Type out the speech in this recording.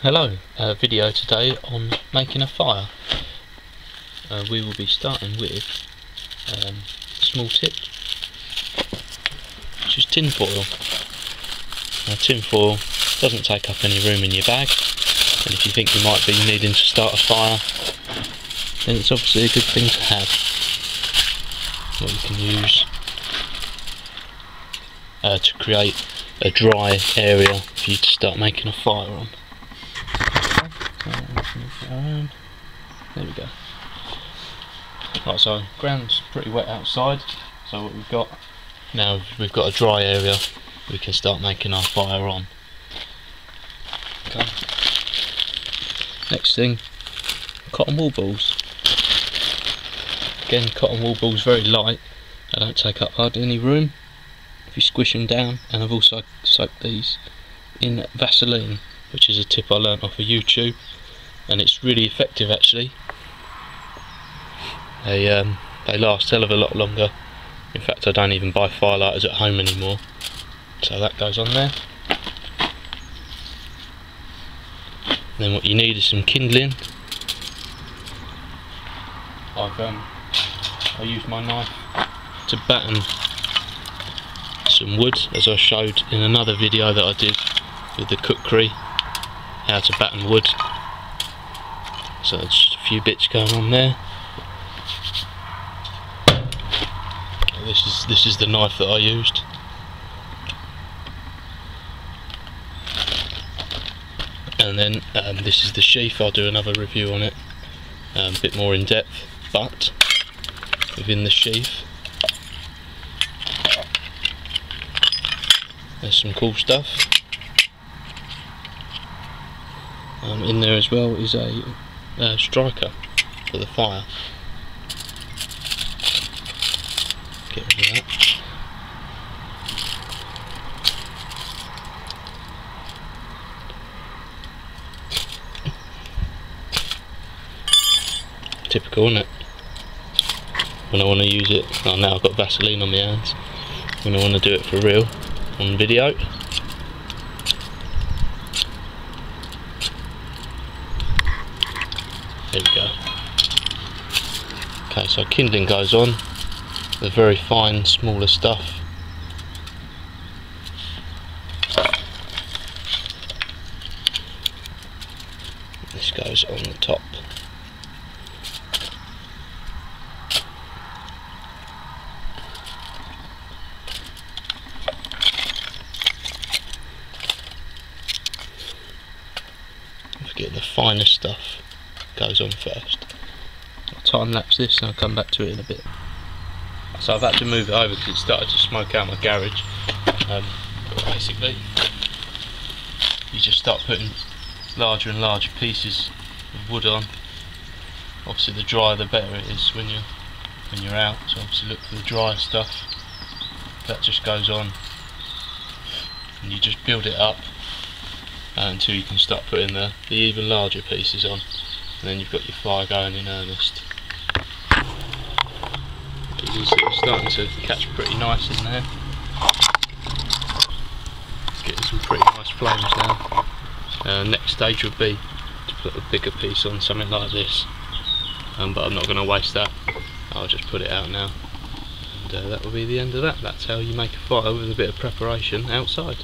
Hello, video today on making a fire. We will be starting with a small tip, which is tin foil. Now, tin foil doesn't take up any room in your bag, and if you think you might be needing to start a fire, then it's obviously a good thing to have. What you can use to create a dry area for you to start making a fire on. There we go. Right, so ground's pretty wet outside, so what we've got now, we've got a dry area we can start making our fire on. Okay. Next thing, cotton wool balls. Again, cotton wool balls very light, they don't take up hardly any room if you squish them down, and I've also soaked these in Vaseline, which is a tip I learnt off of YouTube, and it's really effective actually. They last a hell of a lot longer. In fact, I don't even buy firelighters at home anymore, so that goes on there. Then what you need is some kindling. I use my knife to batten some wood, as I showed in another video that I did with the cookery, how to batten wood. So just a few bits going on there. This is the knife that I used. And then this is the sheath. I'll do another review on it, a bit more in depth. But within the sheath, there's some cool stuff. In there as well is a striker for the fire. Get rid of that. Typical, isn't it? When I want to use it, oh, now I've got Vaseline on my hands. When I want to do it for real on video. There we go. Okay, so kindling goes on, the very fine, smaller stuff. This goes on the top. Forget the finer stuff goes on first. I'll time lapse this and I'll come back to it in a bit. So I've had to move it over because it started to smoke out my garage. Basically, you just start putting larger and larger pieces of wood on. Obviously, the drier the better it is when you're out. So obviously, look for the drier stuff. That just goes on, and you just build it up until you can start putting the even larger pieces on, and then you've got your fire going in earnest. You can see it's starting to catch pretty nice in there. It's getting some pretty nice flames now. Next stage would be to put a bigger piece on, something like this, but I'm not going to waste that. I'll just put it out now, and that will be the end of that. That's how you make a fire with a bit of preparation outside.